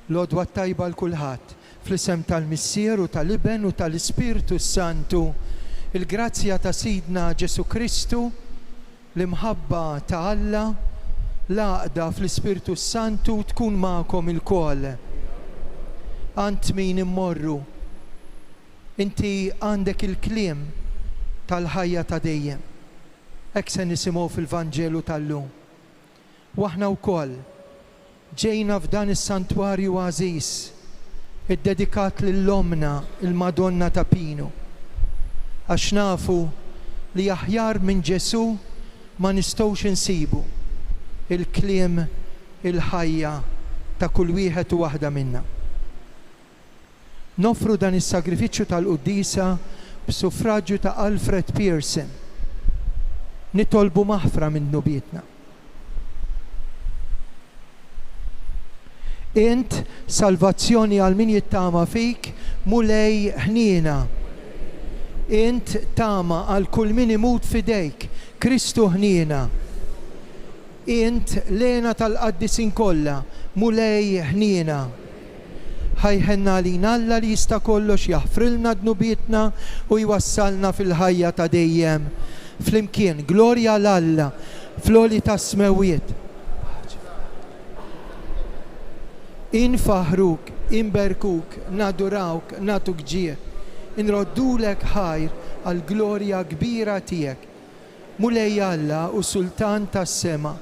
L-odwa tajba l-kulħadd, fl-isem tal-Missier u tal-Iben u tal-Ispirtu Santu, il-grazzja ta' Sidna Ġesu Kristu, l-imħabba ta' Alla, l-għaqda fl-Ispirtu Santu tkun magħkom il-kol. Ant min immorru, inti għandek il-kliem tal-ħajja ta' dejjem. Hekk se nisimgħu fil-Vanġelu tal-lum. Waħna wkoll ġejna f'dan is-santwarju għażiż iddedikat lill-Omna il-Madonna ta' Pino. Għax nafu li aħjar minn Ġesu ma nistgħux insibu il-kliem il-ħajja ta' kull wieħed u waħda minna. Nofru dan is-sagrifiċċju tal-Quddisa b'suffraġġju ta' Alfred Pearson. Nitolbu maħfra minn nubietna. Int salvazzjoni għal min jittama fik mulej ħnina. Int tama għal kull min imut fidejk, Kristu ħnina. Int lena tal-qaddisin kollha mulej ħnina. Ħajħenna lina Alla li jista' kollox jaħfrilna dnubietna u jwassalna fil-ħajja ta' dejjem. Flimkien, glorja l-Alla, floli ta' smewiet. Infaħruk, inberkuk, nadurawk, natuk ġie, inroddulek ħajr għal glorja kbira tiegħek. Mulej Alla u Sultan tas-sema,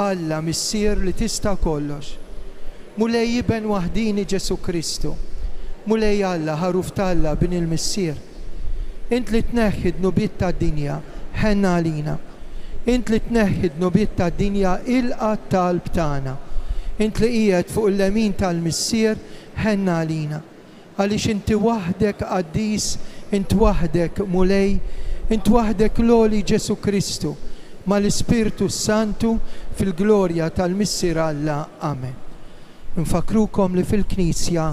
Alla Missier li tista' kollox. Mulej Iben waħdini Ġesu Kristu, mulej Alla ħaruf t'Alla bin il-Missier. Int li tneħħi d-nubiet tad-dinja, ħenna għalina. Int li tneħħi d-nubiet tad-dinja il-qatt talb tagħna. Int li qiegħed fuq il-lemin tal-Missier ħenna għalina. Għaliex inti waħdek qaddis, int waħdek mulej, int waħdek loli Ġesu Kristu mal-Ispirtu Santu fil-glorja tal-Missier Alla. Amen. Nfakrukom li fil-Knisja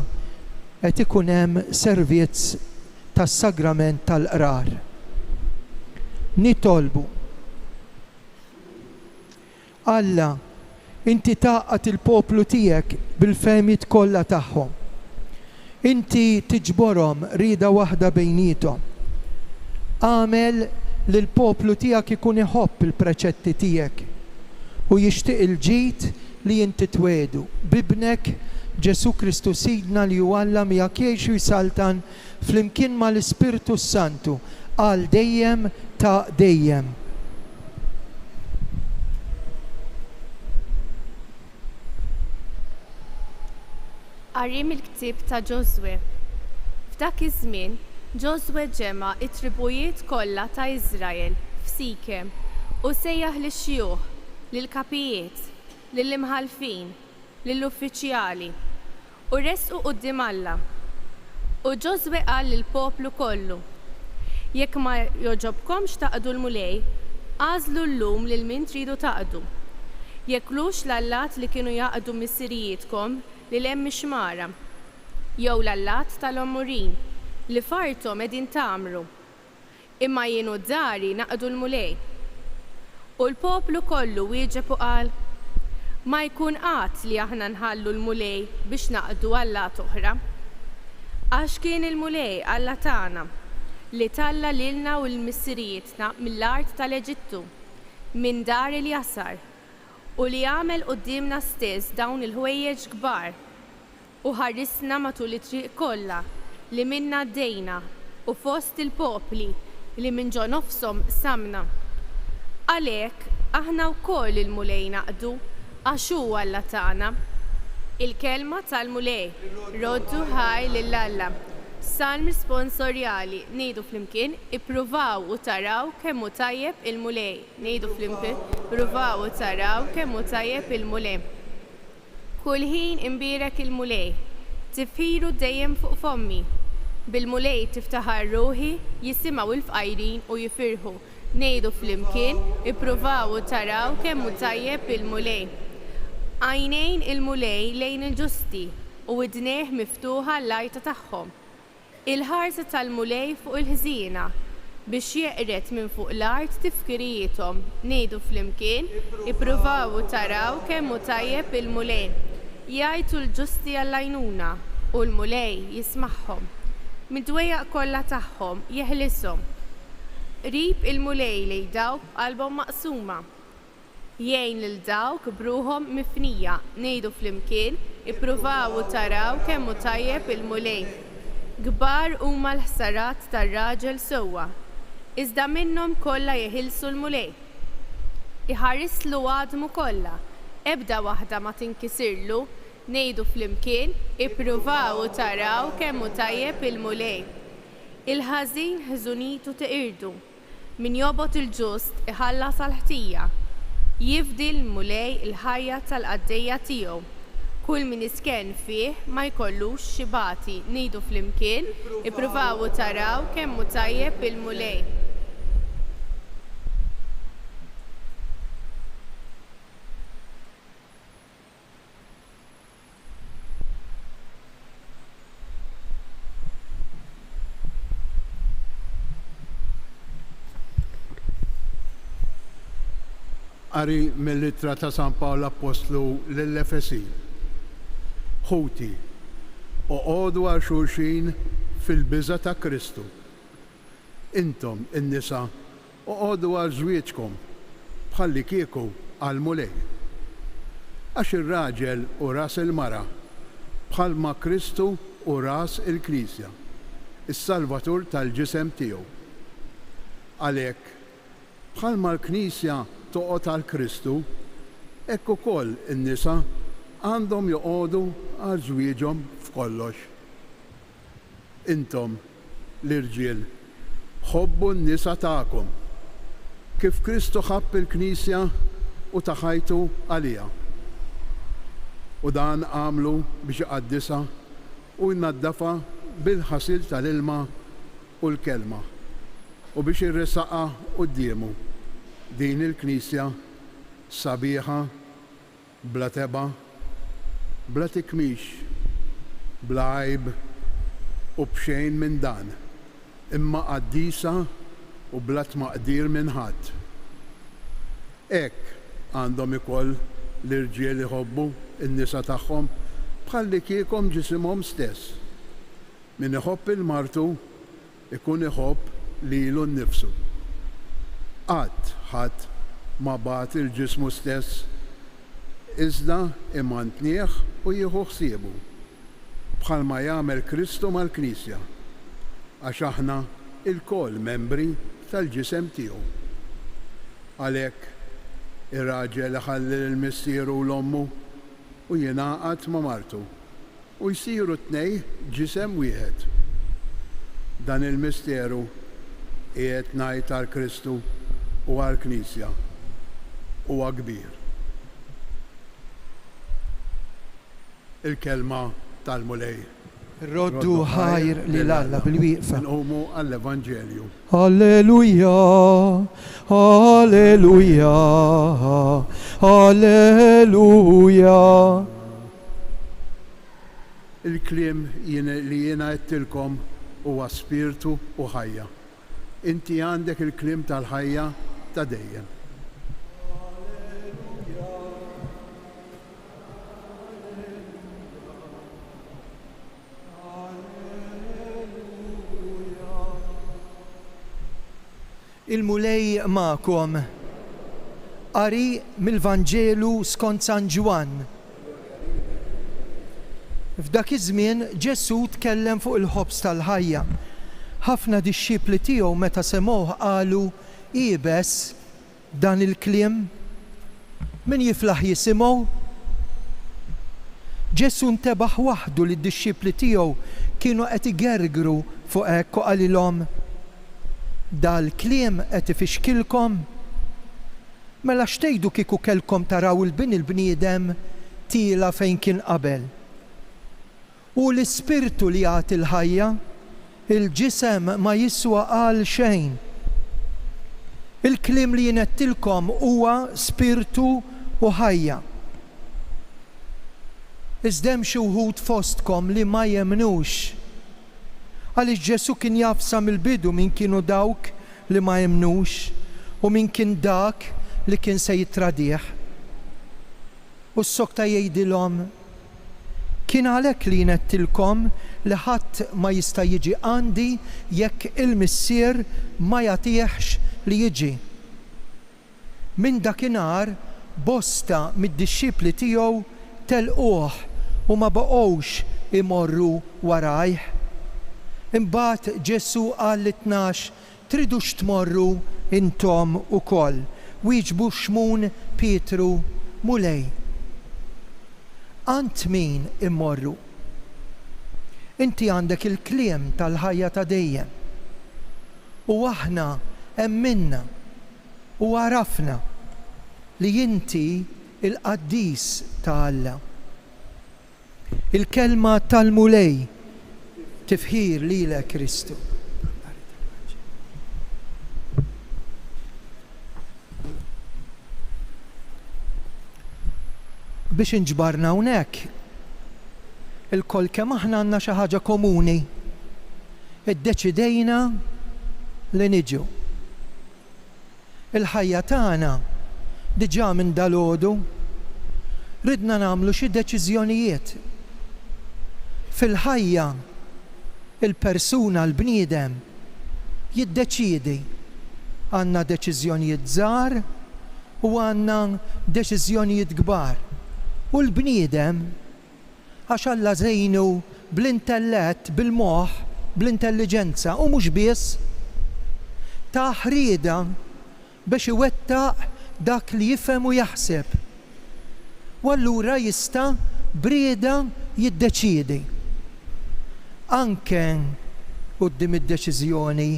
qed ikun hemm servizz tas-sagrament tal-qrar. Nitolbu Alla, inti taqqat il-poplu tiegħek bil-fehmiet kollha tagħhom. Inti tiġborhom rieda waħda bejniethom. Għamel li l-poplu tiegħek ikun iħobb il-preċetti tiegħek u jixtieq il-ġid li inti twedu bibnek Ġesu Kristu Sidna li huwa Alla miegħek jgħix u jsaltan flimkien mal-Ispirtu Santu għal dejjem ta' dejjem. Qari mill-ktieb ta' Ġoswe. F'dak iż-żmien Ġoswe ġema' it-tribujiet kollha ta' Iżrael f'Sikem u sejjaħ lix-xjuħ, lill-kapijiet, lill-imħalfin, lill-uffiċjali u resqu quddiem Alla. U Ġoswe qal lill-poplu kollu: jekk ma joġobkomx taqdu l-mulej, għażlu llum lil min tridu taqdu. Jeklux l-allat li kienu jaqdu missirijietkom li l-hemm mixmara, jew l-allat tal-ommurin li fartom qegħdin tagħmlu, imma jienu d-dari naqdu l-mulej. U l-poplu kollu wieġeb u qal: ma jkun qatt li aħna nħallu l-mulej biex naqdu allat oħra. Għax kien il-mulej Alla tagħna li talla lilna u l-missirietna mill-art tal-Eġittu, minn dar il-Jasar, u li għamel qudiemna stess dawn il-ħwejjeġ kbar u ħarrisna matul it-triq kollha li minna għaddejna u fost il-popli li minn ġo nofshom samna. Għalhekk aħna wkoll il-mulej naqdu għax huwa Alla tagħna. Il-kelma tal-mulej, roddu ħaj lill-Alla. Salm responsorjali, ngħidu flimkien, ippruvaw u taraw kemm hu tajjeb il-mulej. Ngħidu flimkien, ippruvaw u taraw kemm hu tajjeb il-mulej. Kull ħin imbierek il-mulej, tifhiru dejjem fuq fommi. Bil-mulej tiftaħar ruħi, jisimgħu l-fqajrin u jifirħu. Ngħidu flimkien, ippruvaw u taraw kemm hu tajjeb il-mulej. Għajnejn il-mulej lejn il-ġusti u widnejh miftuħa l-lajta tagħhom. Il-ħarsa tal-mulej fuq il-ħżiena biex jeqret minn fuq l-art tifkirijietom. Ngħidu flimkien, ippruvaw u taraw kemm hu tajjeb il-mulej. jgħidu l-ġusti għall-għajnuna u l-mulej jismaħħom. Mid-dwejjaq kollha tagħhom jeħlishom. Qrib il-mulej li dawk qalbhom maqsuma. Jgħin lil dawk bruħhom mifnija ngħidu flimkien ippruvaw u taraw kemm hu tajjeb il-mulej. Kbar huma l-ħsarat tar-raġel sewwa, iżda minnhom kollha jeħilsu l-mulej. Iħarislu għadmu kollha, ebda waħda ma tinkisirlu, ngħidu flimkien ippruvaw u taraw kemm hu tajjeb il-mulej. Il-ħażin ħżunitu tiqirdu, min jobgħod il-ġust iħallas għall-ħtija. Jifdi l-mulej il-ħajja tal-qaddejja tiegħu. Kull min isken fih ma jkollux xibati ngħidu flimkien ippruvaw u taraw kemm hu tajjeb il-mulej. Qari mill-ittra ta' San Pawl Apostlu lill-Efesi. Ħuti, oqgħodu għal xulxin fil-biża' ta' Kristu. Intom, in-nisa, oqgħodu għal żwieġkom bħalli kieku għal mulej. Għax ir-raġel u ras il-mara bħalma Kristu u ras il-Knisja, is-Salvatur tal-ġisem tiegħu. Għalhekk, bħalma l-Knisja toqgħod għal Kristu, hekk ukoll in-nisa għandhom joqogħdu għal żwieġhom f'kollox. Intom, l-irġiel, ħobbu n-nisa tagħkom kif Kristu ħabb il-Knisja u taħajtu għaliha. U dan għamlu biex iqaddisha u jnaddafa bil-ħasil tal-ilma u l-kelma u biex irresaqha qudiemu din il-Knisja sabiħa, bla teba, bla tikmix, bla għajb u bxejn minn dan, imma qaddisa u bla tmaqdir minn ħadd. Hekk għandhom ikoll l-irġiel iħobbu n-nisa tagħhom bħalli kiekom ġisimhom stess. Min iħobb il-martu ikun iħobb lilu nnifsu. Qatt ħadd ma bagħat il-ġismu stess, iżda imantnieh u jieħu ħsiebu bħalma jagħmel Kristu mal-Knisja, għax aħna il-koll membri tal-ġisem tiegħu. Għalhekk ir-raġel iħalli l-missieru u l-ommu u jingħaqad ma' martu u jsiru tnej ġisem wieħed. Dan il-misteru qiegħed ngħid għal Kristu u għall-Knisja huwa kbir. Il-kelma tal-mulej. Roddu ħajr li l-Alla bil-wieqfa. Nqumu għall-Evanġelju. Alleluja, alleluja, alleluja. Il-kliem li jiena għedtilkom huwa spirtu u ħajja. Inti għandek il-kliem tal-ħajja ta' dejjem. Il-mulej ma'kom qari mill-Vanġelu skont San Ġwan. F'dak iż-żmien Ġesu tkellem fuq il-ħobs tal-ħajja. Ħafna dixxipli tiegħu meta semgħuh qalu qiebes dan il-kliem min jiflaħ jisimgħu. Ġesu ntebaħ waħdu li d-dixxipli tiegħu kienu qed igergru fuq hekk u qalilhom dal-kliem qed ifixkilkom. Mela xtejdu kieku kellkom taraw il-bniedem tila fejn kien qabel. U l-ispirtu li jagħti l-ħajja, il-ġisem ma jiswa għal xejn. Il-kliem li jinettilkom huwa spirtu u ħajja. Iżda hemm xi wħud fostkom li ma jemnux. Għaliex Ġesu kien jaf mill-bidu min kienu dawk li ma jemnux u min kien dak li kien se jitradih. U s-sokta jgħidilhom Kien għalhekk li nettilkom li ħadd ma jista' jiġi għandi jekk il-missier ma jagħtihx li jiġi. Minn dakinhar bosta mid-dixxipli tiegħu telquh u ma baqgħux imorru warajh. Imbagħad Ġesu qal lit-tnax tridux tmorru intom ukoll. Wieġbu Xmun Pietru mulej. Ant min immorru? Inti għandek il-kliem tal-ħajja ta' dejjem. U aħna emminna u għarafna li inti il-qaddis ta' Alla. Il-kelma tal-mulej tifħir lilek Kristu. Biex inġbarna hawnhekk, il-koll kemm aħna għandna xi ħaġa komuni. Iddeċidejna li niġu. Il-ħajja tagħna diġà minn dalgħodu ridna nagħmlu xi deċiżjonijiet. Fil-ħajja il-persuna l-bniedem jiddeċiedi. Għandna deċiżjonijiet żgħar u għandna deċiżjonijiet kbar. U l-bniedem għax Alla żejnu bl-intellett, bil-moħħ, bl-intelligenza u mhux biss ta' ħrieda biex iwettaq dak li jifhem u jaħseb. U allura jista' brieda jiddeċiedi. Anke quddiem id-deċiżjoni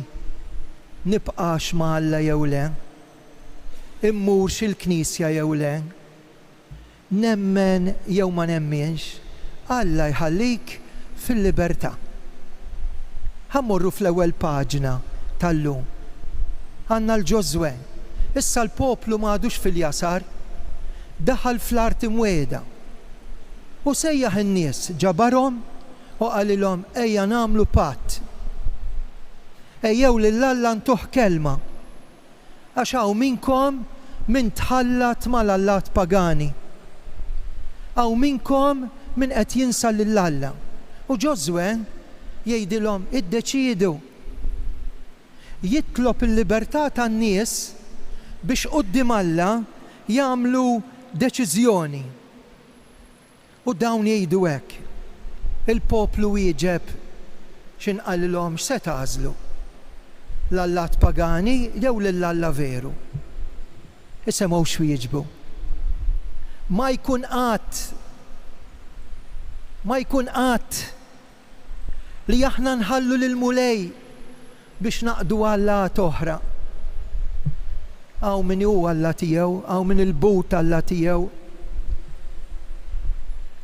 nibqax ma' Alla jew le, immurx il-Knisja jew le, nemmen jew ma nemmenx, Alla jħallik fil-libertà. Ħammorru fl-ewwel paġna tal-lum. Għandna l-Ġożwe. Issa l-poplu m'għadux fil-jasar, daħal fl-art imwiegħda. U sejjaħ in-nies ġabarhom u qalilhom ejja nagħmlu patt. Ejjew lil Alla ntuħ kelma. Għax hawn minnkom min tħallat mal-allat pagani. Hawn minnkom min qed jinsa lil Alla. U Ġożwe jgħidilhom iddeċiedu. Jitlob il-libertà tan-nies biex quddiem Alla jagħmlu deċiżjoni. U dawn jgħidu hekk. Il-poplu wieġeb x'inqalilhom x'se tagħżlu. L-allat pagani jew lill-Alla veru. Isemgħu x'wieġbu. Ma jkun qatt li aħna nħallu lil-mulej biex naqdu Allat oħra. Hawn min hu Alla tiegħu, hawn min il-but Alla tiegħu,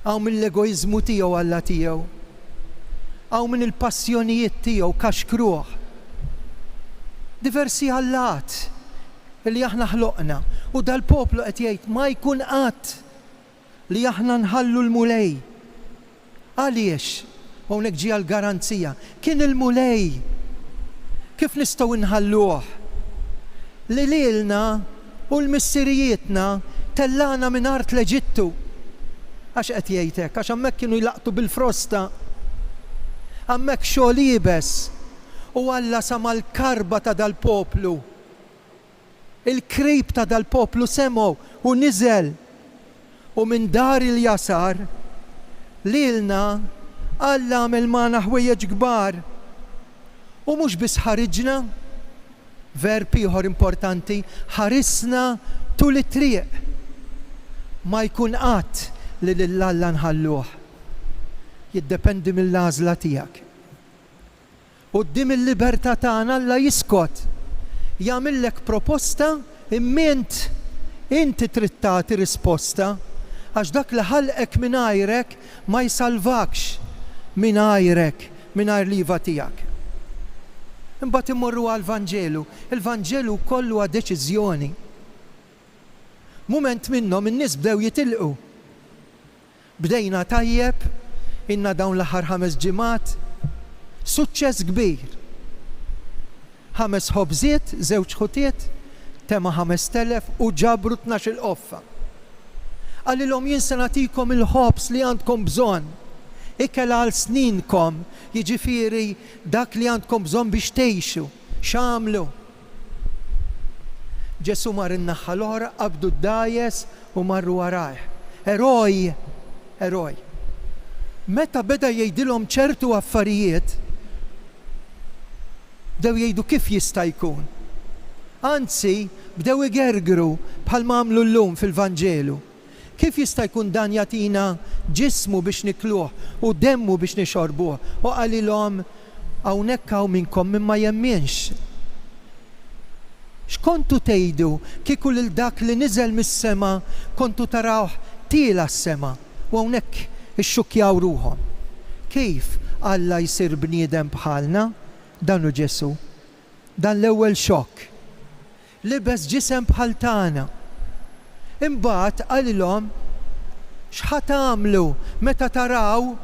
hawn min l-egoiżmu tiegħu Alla tiegħu, hawn min il-passjonijiet tiegħu kaxkruh. Diversi Allat li aħna ħloqna u dal-poplu qed jgħid ma jkun qatt li aħna nħallu l-mulej. Għaliex? Hawnhekk ġie l-garanzija. Kien il-mulej. Kif nistgħu nħalluh? Li lilna u l-missirijietna tellana minn art l-Eġittu. Għax qed jgħid hekk, għax hemmhekk kienu jlaqtu bil-frosta. Hemmhekk xogħol jibes u Alla sama l-karba ta' dal-poplu. Il-krib ta' dal-poplu semgħu u niżel. U minn dar il-jasar lilna Alla għamel magħna ħwejjeġ kbar. U mhux biss ħariġna, verb ieħor importanti, ħarisna tul it-triq. Ma jkun qatt li lill-Alla nħalluh. Jiddependi mill-għażla tiegħek. Quddiem il-libertà tagħna Alla jiskot. Jagħmillek proposta imment inti trid tagħti risposta għax dak li ħalqek mingħajrek ma jsalvakx mingħajrek mingħajr l-iva tiegħek. Imbagħad immorru għall-Vanġelu. Il-Vanġelu kollu huwa deċiżjoni. Mument minnhom in-nies bdew jitilqu. Bdejna tajjeb, inna dawn l-aħħar 5 ġimgħat, suċċess kbir. 5 ħobżiet, 2 ħutiet, tema 5,000 u ġabru 12 qoffa. Għalilhom jien se nagħtikom il-ħobs li għandkom bżonn. ikel għal sninkom, jiġifieri dak li għandkom bżonn biex tgħixu, x'għamlu? Ġesu mar in-naħa l-oħra, qabdu d-dajes u marru warajh. Eroj. Meta beda jgħidilhom ċertu affarijiet, bdew jgħidu kif jista' jkun. Anzi, bdew igergru bħalma għamlu llum fil-Vanġelu. Kif jista' jkun dan jagħtina ġismu biex nikluh u demmu biex nixorbuh? U qalilhom hawnhekk hawn minnkom min ma jemminx. X'kontu tgħidu kieku lil dak li niżel mis-sema kontu tarawh tiela s-sema u hawnhekk ixxukkjaw ruhom. Kif Alla jsir bniedem bħalna? Dan hu Ġesu. Dan l-ewwel xokk. Libes ġisem bħal tagħna. Imbagħad qalilhom x'ħat tagħmlu meta taraw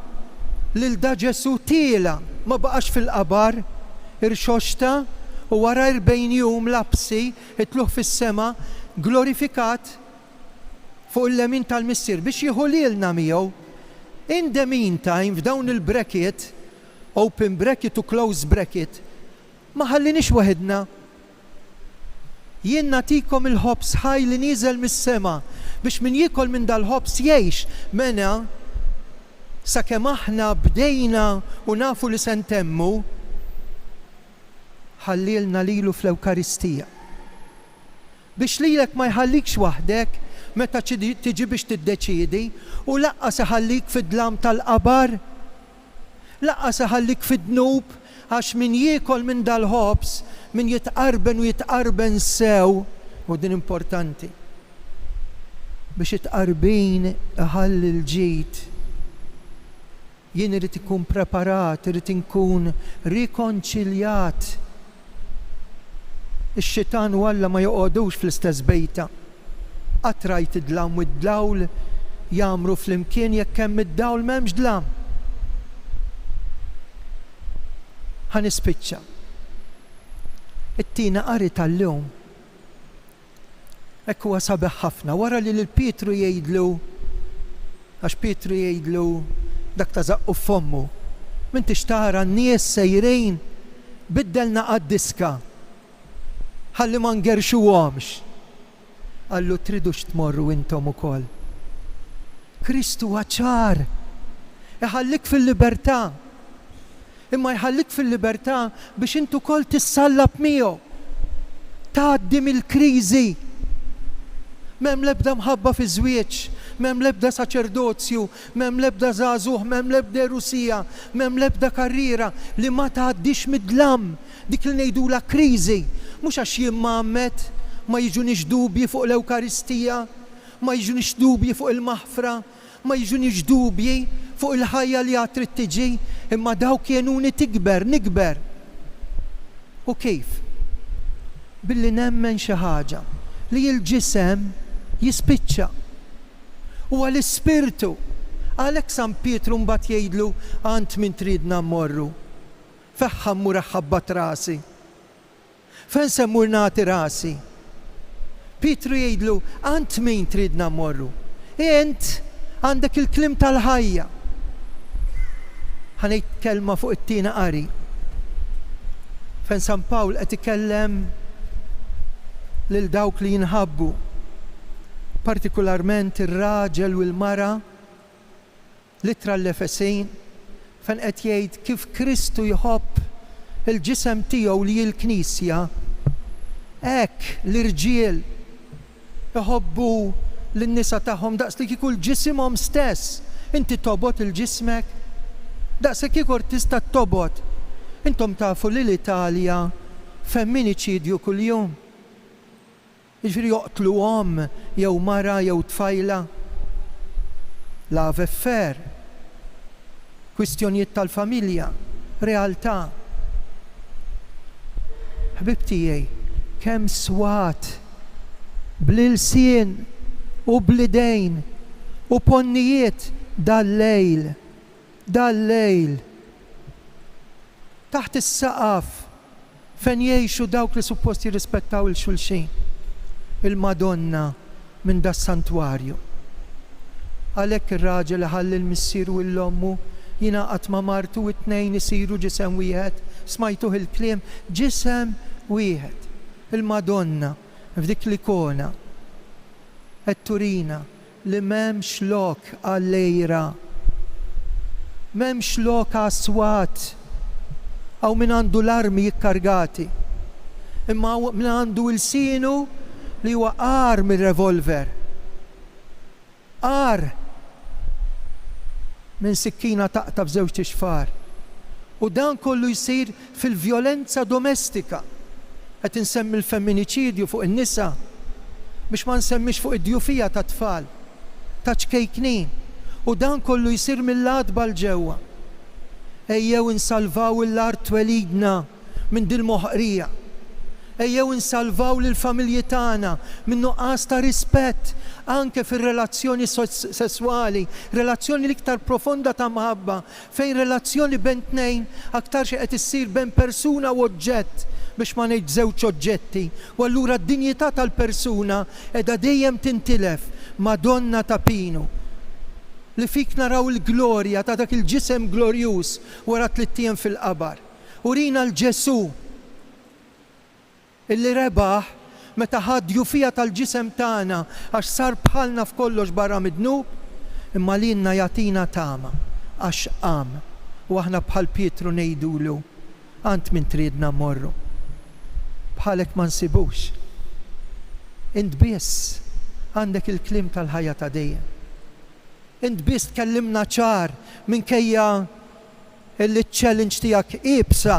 lil da Ġesu tiela ma baqax fil-qabar, irxoxta u wara 40 jum lapsi itluħ fis-sema glorifikat fuq il-lemin tal-missier biex jieħu lilna miegħu. In the meantime, f'dawn il-bracket, open bracket u close bracket, ma ħallinix waħedna. Jien nagħtikom il-ħobs ħaj li nieżel mis-sema biex min jiekol minn dal-ħobs jgħix. Mena sakemm aħna bdejna u nafu li se ntemmu, ħallilna lilu fl-Ewkaristija. Biex lilek ma jħallikx waħdek meta tiġi biex tiddeċiedi u laqqas iħallik fid-dlam tal-qabar, laqqas iħallik fid-dnub għax min jiekol minn dal-ħobs, min jitqarben sew, u din importanti. Biex itqarbin iħalli l-ġid. Jien irid ikun preparat, irid inkun rikonċiljat. Ix-xitan u Alla ma joqogħdux fl-istess bejta. Qatrajt id-dlam u d-dawl jagħmru flimkien jekk hemm id-dawl m'hemmx dlam. Ħanispiċċa. It-tina qari tal-lum. Hekk huwa sabeħ ħafna wara li lil Pietru jgħidlu għax Pietru jgħidlu dak ta' zaqqu f'ommu. M'intix tara n-nies sejrin biddelna qad-diska ħalli ma ngerxuhomx. Allu tridux tmorru intom ukoll. Kristu ċar. Iħallik fil-libertà. Imma jħallik fil-libertà biex intu kol tissallab miegħu. Tgħaddi mill-kriżi. M'hemm l-ebda mħabba fi żwieġ, m'hemm l-ebda saċerdozju, m'hemm l-ebda żagħżugħ, m'hemm l-ebda rusija, m'hemm l-ebda karriera li ma tgħaddix mid-dlam. Dik li ngħidula kriżi, mhux għax jien m'għammet ma jiġunix dubji fuq l-Ewkaristija, ma jiġunix dubji fuq il-maħfra, ma jiġunix dubji fuq il-ħajja li għad trid tiġi, imma dawk jenuni nikber. U kif? Billi nemmen xi ħaġa li l-ġisem jispiċċa. U għal-ispirtu. Għalhekk San Pietru mbagħad jgħidlu għand min tridna mmorru. Feħħa mmur aħħabbat rasi. Fejn se mmur nagħti rasi? Pietru jgħidlu għand min tridna mmorru. Int għandek il-klim tal-ħajja. Ħanejt kelma fuq it-tina qari. Fejn San Pawl qed ikellem lil dawk li jinħabbu, partikolarment ir-raġel u l-mara, litra l-Efesin, fejn qed jgħid kif Kristu jħobb il-ġisem tiegħu li l-Knisja, hekk l-irġiel jħobbu lin-nisa tagħhom daqs li kieku l-ġisimhom stess. Inti tobot il-ġismek, daqs kieku tista' tobot. Intom tafu li l-Italja femminiċidju kuljum. Jiġifieri joqtluhom jew mara jew tfajla. La veffer. Kwistjonijiet tal-familja, realtà. Ħbib tiegħi, kemm swat bl-ilsien u blidejn u ponnijiet dal-lejl taħt is-saqaf fejn jgħixu dawk li suppost jirrispettaw il-xulxin. Il-Madonna minn das-santwarju. Għalhekk ir-raġel ħalli l-missier u l-ommu jingħaqad ma' martu u t-tnejn isiru ġisem wieħed. Smajtuh il-kliem ġisem wieħed. Il-Madonna f'dik l-ikona qed turina li m'hemmx lok għal-lejra, m'hemmx lok għas-swat aw min għandu l-armi jikkargati, imma min għandu l-sienu li huwa qar mir-revolver, qar minn sikkina taqta b'żewġ tixfar. U dan kollu jsir fil-vjolenza domestika. Qed insemmi l-femminicidio fuq in-nisa biex ma nsemmix fuq id-djufija ta' tfal, ta' ċkejknin. U dan kollu jsir mill-adba l-ġewwa. Ejjew insalvaw l-art twelidna minn din moħqrija. Ejjew insalvaw lill-familji tagħna minn nuqqas ta' rispett anke fir-relazzjoni sesswali, relazzjoni l-iktar profonda ta' mħabba, fejn relazzjoni bejn tnejn aktar xi qed issir bejn persuna u oġġett biex ma ngħid żewġ oġġetti. U allura d-dinjità tal-persuna qiegħda dejjem tintilef. Madonna ta' Pino, li fik naraw il-glorja ta' dak il-ġisem glorjuż wara 3 ijiem fil-qabar. Urina l-Ġesu illi rebaħ meta ħadju fija tal-ġisem tagħna għax sar bħalna f'kollox barra midnub, imma lilna jagħtina tama għax qam. U aħna bħal Pietru ngħidulu ant min tridna mmorru. Bħalek ma nsibux. Int biss għandek il-klim tal-ħajja ta' dejjem. Int biss tkellimna ċar minkejja il-challenge tiegħek ibsa,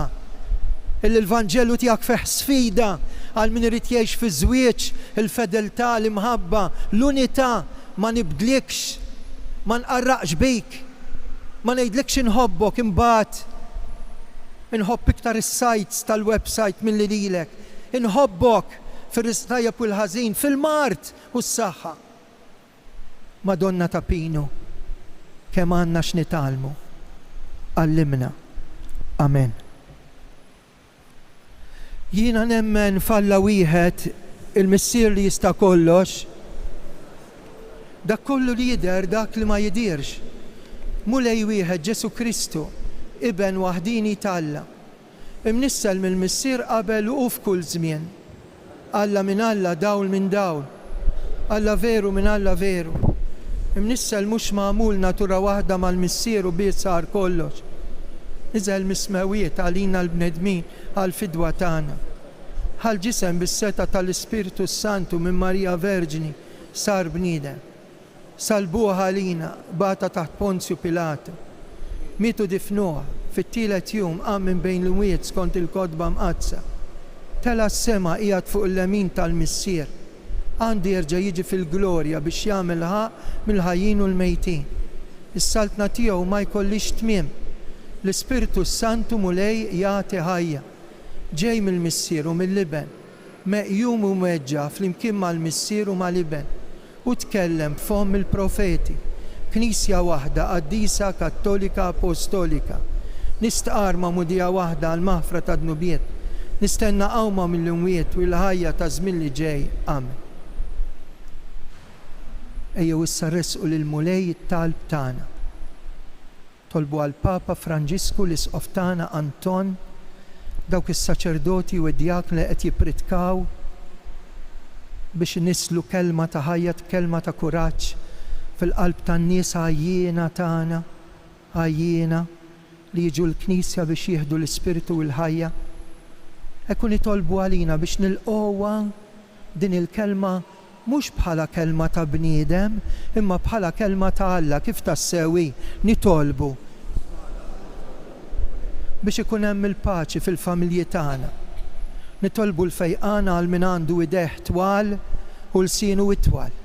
il-Vanġelu tiegħek feħ sfida għal min irid jgħix fi żwieġ, il-fedeltà, l-imħabba, l-unità, ma nibdlikx, ma nqarraqx bik, ma ngħidlekx inħobbok imbagħad inħobb iktar is-sajts tal-website milli lilek, inħobbok fir-ristajjeb u l-ħażin, fil-mart u s-saħħa. Madonna ta' Pino, kemm għandna x'nitalmu. Għallimna. Amen. Jiena nemmen falla wieħed il-missier li jista' kollox, dak kollu li jidher dak li ma jidirx. Mulej wieħed Ġesu Kristu, iben waħdini talla. Imnissel mill-missier qabel u f'kull żmien. Alla minn Alla, dawl minn dawl. Alla veru minn Alla veru. Imnissel mhux magħmul natura waħda mal-missier u bih sar kollox. Iżel mismewiet għalina l-bnedmin għal-fidwa tagħna. Ħal ġisem bis-seta tal-Ispiritu Santu minn Marija Verġini sar bniedem. Salbuha għalina bata taħt Ponzju Pilatu. Mietu difnuha fit-tielet jum qam minn bejn l-mwiet skont il-kodba mqazza. Tela s-sema qiegħed fuq il-lemin tal-missier. Għandi jerġa' jiġi fil-glorja biex jagħmel ħaq mill-ħajjin u l-mejtin. Is-saltna tiegħu ma jkollix tmiem. L-Ispiritu Santu mulej jagħti ħajja. Ġej mill-missier u mill-liben, meqjum u meġġa flimkien mal-missier u mal-liben. U tkellem b'fom il-profeti. Knisja waħda qaddisa kattolika apostolika. Nistqar ma' mudija waħda għal maħfra ta' dnubiet. Nistenna qawma mill-imwiet u l-ħajja ta' żmien li ġej. Amen. Ejjew issa resqu lil mulej it-talb tagħna. Tolbu għal Papa Franġisku l-isqof tagħna Anton, dawk is-saċerdoti u d-djak li qed jippritkaw biex nislu kelma ta' ħajja, kelma ta' kuraġġ fil-qalb tan-nies għajjiena tagħna, għajjiena li jiġu l-Knisja biex jieħdu l-Ispiritu u l-ħajja. Ekku nitolbu għalina biex nilqowa din il-kelma mhux bħala kelma ta' bniedem, imma bħala kelma ta' Alla kif tassewi nitolbu biex ikun hemm il-paċi fil-familji tagħna. Nitolbu l-fejqana għal min għandu ideħ twal u l-sienu itwal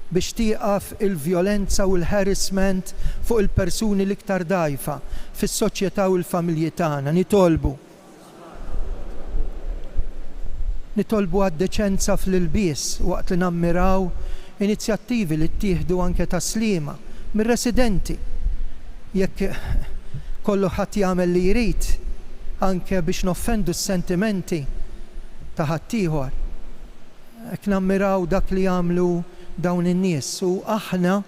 biex tieqaf il-vjolenza u l-harassment fuq il-persuni l-iktar dgħajfa fis-soċjetà u l-familji tagħna. Nitolbu għad-deċenza fl-ilbies waqt li nammiraw inizjattivi li ttieħdu anke ta' sliema mir-residenti. Jekk kollu ħadd jagħmel li jrid anke biex noffendu s-sentimenti ta' ħaddieħor. Hekk nammiraw dak li jagħmlu dawn in-nies u aħna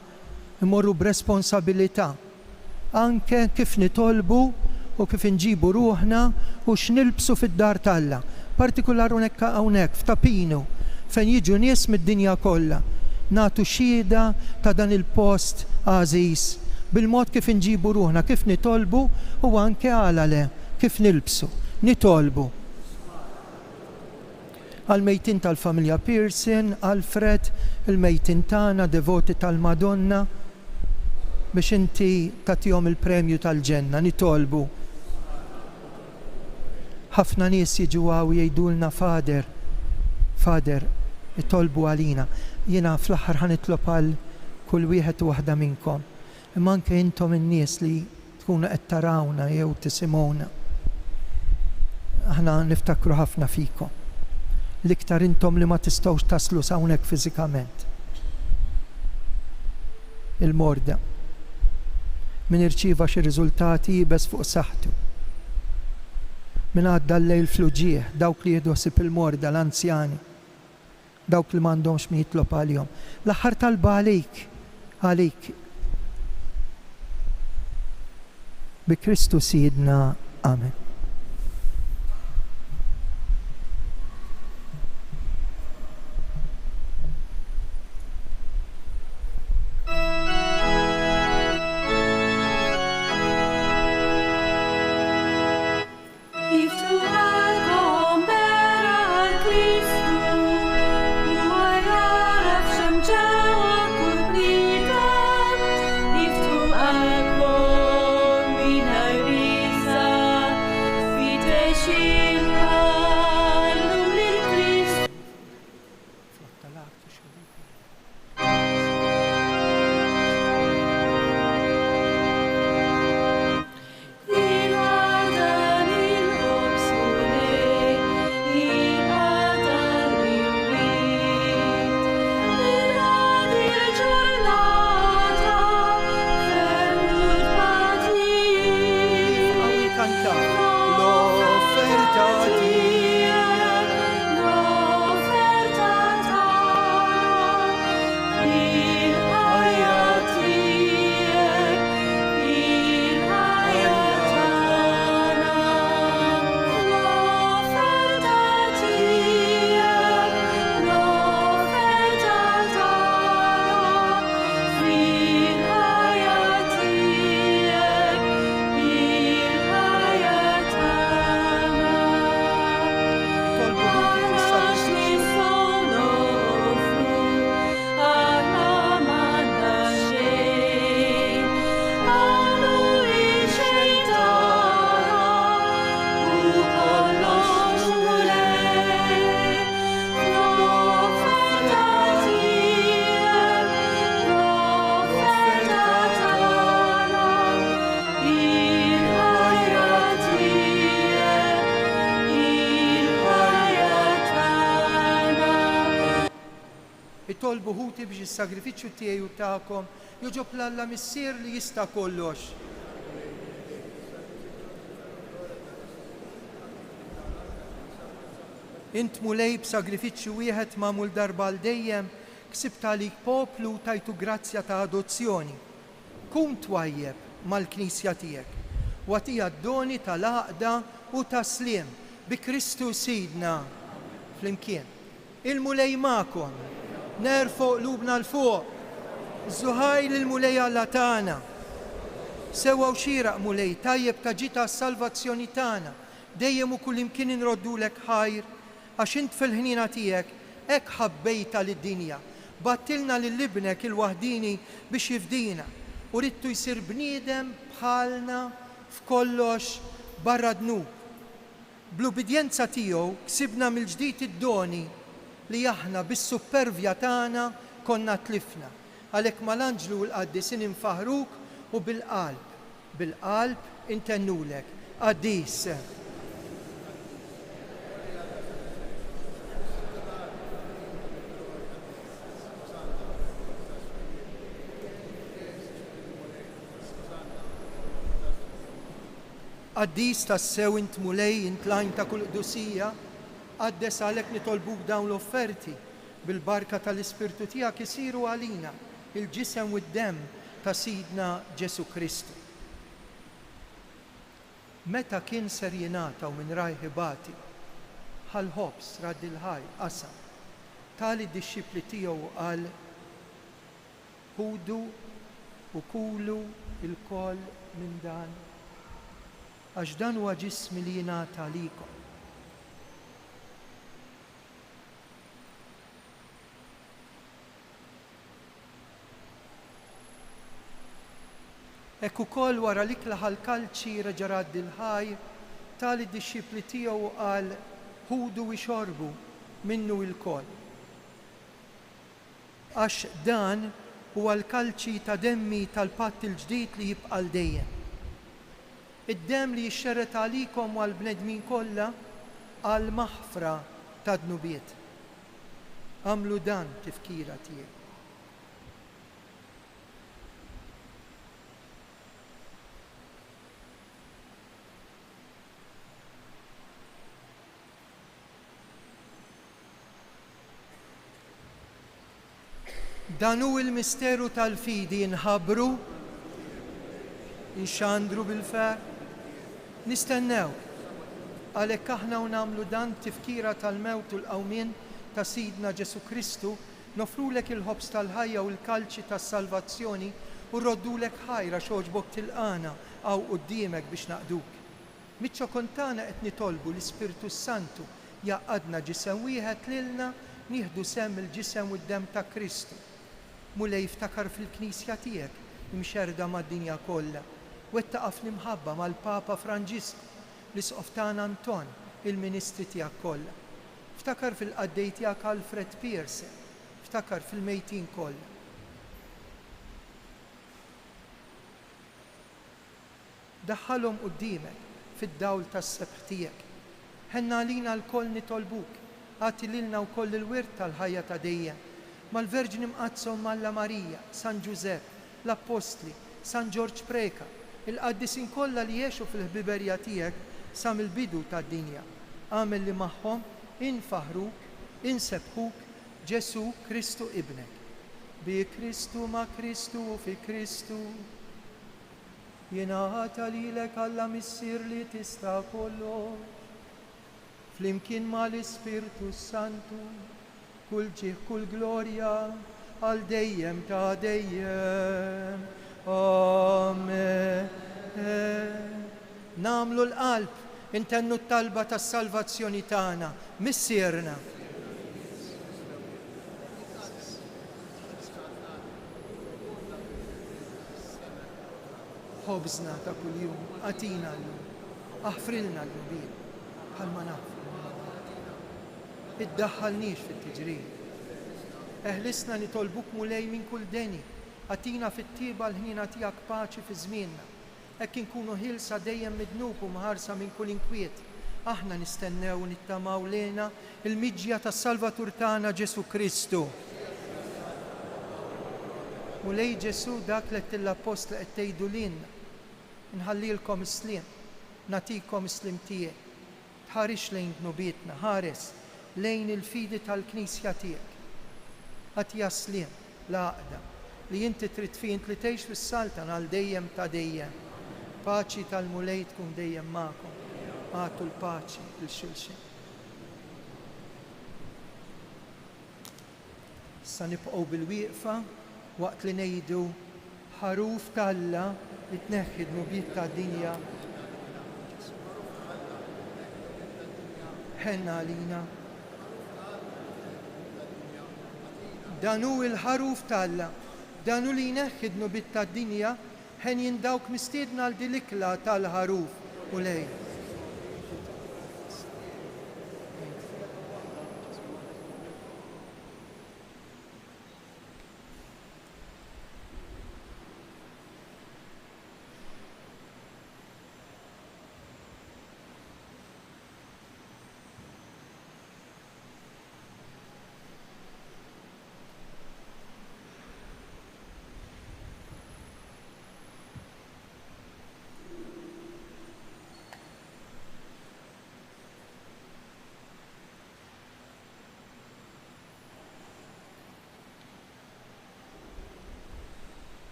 immorru b'responsabilità anke kif nitolbu u kif nġibu ruħna u x'nilbsu fid-dar talla. Partikolar hawnhekk f'Tapinu fejn jiġu nies mid-dinja kollha. Nagħtu xhieda ta' dan il-post għażiż bil-mod kif nġibu ruħna, kif nitolbu u anke għalale kif nilbsu, nitolbu. Għal-mejtin tal-familja Pearson, Alfred, il-mejtin tagħna, devoti tal-Madonna, biex inti tagħtihom il-premju tal-ġenna, nitolbu. Ħafna nies jiġu għaw jgħidulna Fader, itolbu għalina. Jiena fl-aħħar ħanitlob għal kull wieħed u waħda minnkom. Imma anke intom in-nies li tkunu qed tarawna jew tisimgħuna. Aħna niftakru ħafna fikom. L-iktar intom li ma tistgħux taslu hawnhekk fiżikament. Il-morda. Min irċieva xi riżultati jibes fuq saħħtu. Min għadda l-lejl fl-uġieħ, dawk li jieħdu ħsieb il-morda, l-anzjani, dawk li m'għandhomx min jitlob għalihom. L-aħħar talba għalik. Bi Kristu Sidna. Amen. Tolbu ħuti biex is-sagrifiċċju tiegħi u tagħkom joġob l-Alla missier li jista' kollox. Int mulej b'sagrifiċċju wieħed magħmul darba għal dejjem ksibt għalik poplu tajtu grazzja ta' adozzjoni. Kun twajjeb mal-Knisja tiegħek u għatija d-doni tal-għaqda u taslim bi Kristu Sidna flimkien. Il-mulej magħkom. Nerfo qlubna l-fuq, żuħaj l-mulej Alla tagħna. Sewa u xieraq mulej tajjeb ta' ġita s-salvazzjoni tagħna. Dejjem u kull imkien inroddulek ħajr, għax int fil-ħnina tiegħek hekk ħabbejta lid-dinja. Battilna lil-libnek il-waħdini biex jifdina. U ridtu jsir bniedem bħalna f'kollox barra dnub. Bl-ubidjenza tiegħu ksibna mill-ġdid id-doni li aħna bis-supervja tagħna konna tlifna. Għalhekk mal-Anġlu l-Qaddisin infaħruk u bil-qalb intennulek. Qaddis. Qaddis tassew int mulej int lajn ta' kull qdusija. Għaddes għalek nitolbuk dawn l-offerti bil-barka tal-Ispirtu tiegħek isiru għalina il-ġisem u d-dem ta' Sidna Ġesu Kristu. Meta kien ser jingħataw minn rajħibati ħal-ħobs radd il-ħaj qasam tali d-dixxipli tiegħu qal ħudu u kulu il-koll minn dan għax dan huwa ġismi li jingħata għalikom. Hekk ukoll wara li klaħ l-kalċi reġa' radd il-ħaj tali d-dixxipli tiegħu qal ħudu u xorbu minnu il-koll. Għax dan huwa l-kalċi ta' demmi tal-patt il-ġdid li jibqa' l dejjem. Id-demm li jixxerret għalikom u għall-bnedmin kollha għal maħfra ta' dnubiet. Għamlu dan tifkira tiegħek. Dan hu l-misteru tal-fidi inħabbru, inxandru bil-fer, nistennew. Għalhekk aħna nagħmlu dan tifkira tal-mewt u l-qawmien ta' Sidna Ġesu Kristu, nofrulek il-ħobs tal-ħajja u l-kalċi tas-salvazzjoni u rroddulek ħajra xogħġbok tilqana għaw quddiemek biex naqduk. Miċċo kontana qed nitolbu l-Ispirtu Santu jaqadna ġisem wieħed lilna nieħdu sem il-ġisem u d-dem ta' Kristu. Mulej jiftakar fil-Knisja tiegħek imxerda mad-dinja kollha. Wettaqa' fl-imħabba mal-Papa Franġisku, l-Isqof tagħna Anton, il-Ministri tiegħek kollha. Ftakar fil-qaddej tiegħek Alfred Pearson, ftakar fil-mejtin kollha. Daħħalhom quddiemek fid-dawl tas-sebħ tiegħek. Ħenna għalina l-koll nitolbuk, għati lilna wkoll il-wirt tal-ħajja ta' dejjem. Mal-Verġni Mqazza u Malla Marija, San Giuseppe, l-Apostli, San George Preka, il-qaddisin kollha li jgħixu fil-ħbiberja tiegħek sa mill-bidu tad-dinja. Għamel li magħhom infaħruk, insebħuk Ġesu Kristu ibnek. Bi Kristu ma' Kristu u fi Kristu. Jingħata lilek Alla missier li tista' kollox. Flimkien mal-Ispirtu Santu. Kull ġieħ, kull glorja, għal dejjem ta' dejjem. Amen. Namlu l-qalb, intennu t-talba tas-salvazzjoni tagħna, missierna. Ħobżna ta' kuljum, għatina llum, aħfrilna l-lubin, bħalma nafru. Iddaħħalniex fit-tiġrien. Eħlisna nitolbuk mulej minn kull deni, għatina fit-tieba l-ħnina tiegħek paċi fi żmienna. Hekk inkunu ħilsa dejjem midnub u mħarsa minn kull inkwiet. Aħna nistennew nittamaw lejna il-miġja tas-Salvatur tagħna Ġesu Kristu. Mulej Ġesu dak li l-Apostli qed tgħidu lilna. Nħallilkom is-sliem, nagħtikom is-sliem tiegħek. Tħarix lejn dnubietna, ħares lejn il-fidi tal-Knisja tiegħek. Għatja sliem, l-għaqda, li inti trid fi int li tgħix fis-saltan għal dejjem ta' dejjem. Paċi tal-mulej tkun dejjem magħkom. Għatu l-paċi l-xulxin. Sa nibqgħu bil-wieqfa waqt li ngħidu ħaruf tal-Alla li tneħħi d-nubiet tad-dinja. Ħenna għalina. Dan hu l-ħaruf tal-Alla, dan hu li jneħħi d-nubiet tad-dinja, ħen jindawk mistiedna għal din l-ikla tal-ħaruf u lej.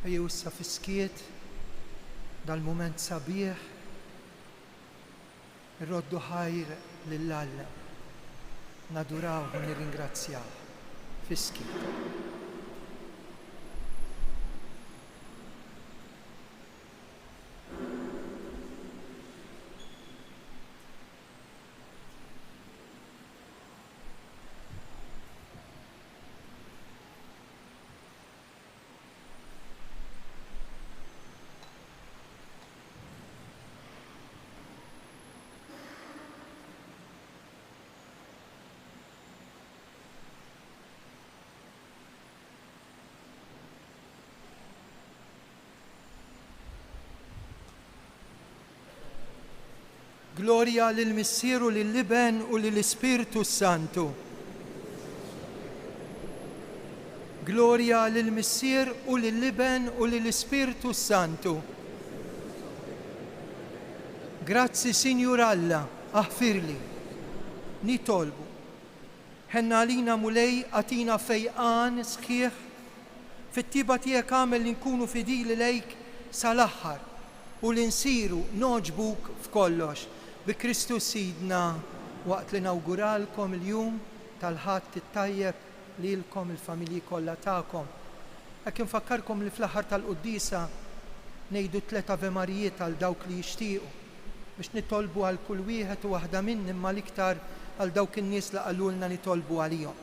Ejjew issa fiskiet dal-mument sabiħ irroddu ħajr lill-Alla. Nadurawh u nirringrazzjawh fiskiet. Gloria lill-Missier u lill-Iben u lill-Ispiritu Santu. Gloria lill-Missier u lill-Iben u lill-Ispiritu Santu. Grazzi Sinjur Alla, aħfirli, nitolbu. Ħenna lina mulej għatina fejqan sħiħ, fit-tiba tiegħek għamel li nkunu fidili lejk sal-aħħar u li nsiru noġbuk f'kollox. Bi Kristus Sidna waqt li nawguralkom il-jum tal-ħadd it-tajjeb lilkom il-familji kollha tagħkom. Hekk infakkarkom li fl-aħħar tal-Quddisa ngħidu 3 Ave Marijiet għal dawk li jixtiequ biex nitolbu għal kull wieħed u waħda minn imma l-iktar għal dawk in-nies li qalulna nitolbu għalihom.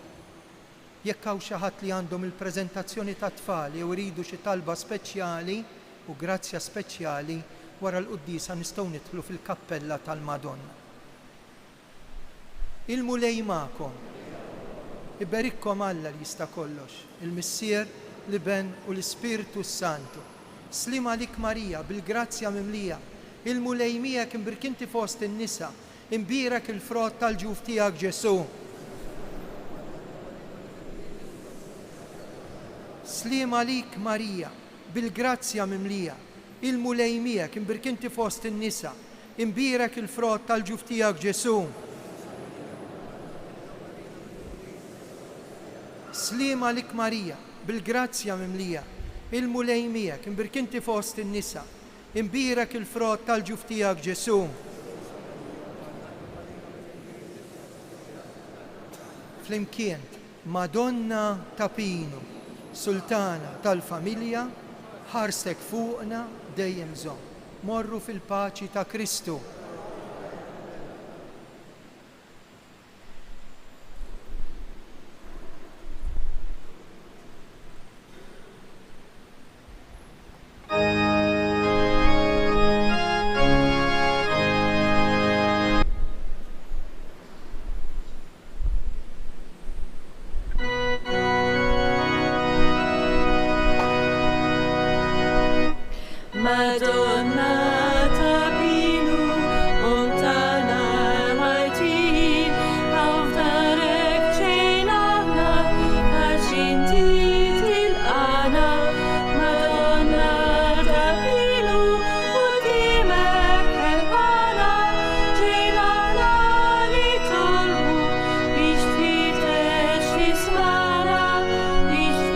Jekk hawn xi ħadd li għandhom il-preżentazzjoni ta' tfal jew iridu xi talba speċjali u grazzja speċjali wara l-Quddisa nistgħu nidħlu fil-kappella tal-Madonna. Il-mulej magħkom. Iberikkom Alla li jista' kollox, il-Missier, l-Iben u l-Ispiritu Santu. Slima lik Marija bil-grazzja mimlija, il-mulej miegħek imbirkinti fost in-nisa, imbirek il-frott tal-ġuf tiegħek Ġesu. Slima lik Marija bil-grazzja mimlija, il-mulej miegħek imbirkinti fost in-nisa, imbirek il-frott tal-ġuf tiegħek Ġesu. Slima lik Marija, bil-grazzja mimlija, il-mulej miegħek imbirkinti fost in-nisa, imbirek il-frott tal-ġuf tiegħek Ġesu. Flimkien, Madonna ta' Pinu, Sultana tal-familja, ħarsek fuqna dejjem żomm. Morru fil-paċi ta' Kristu.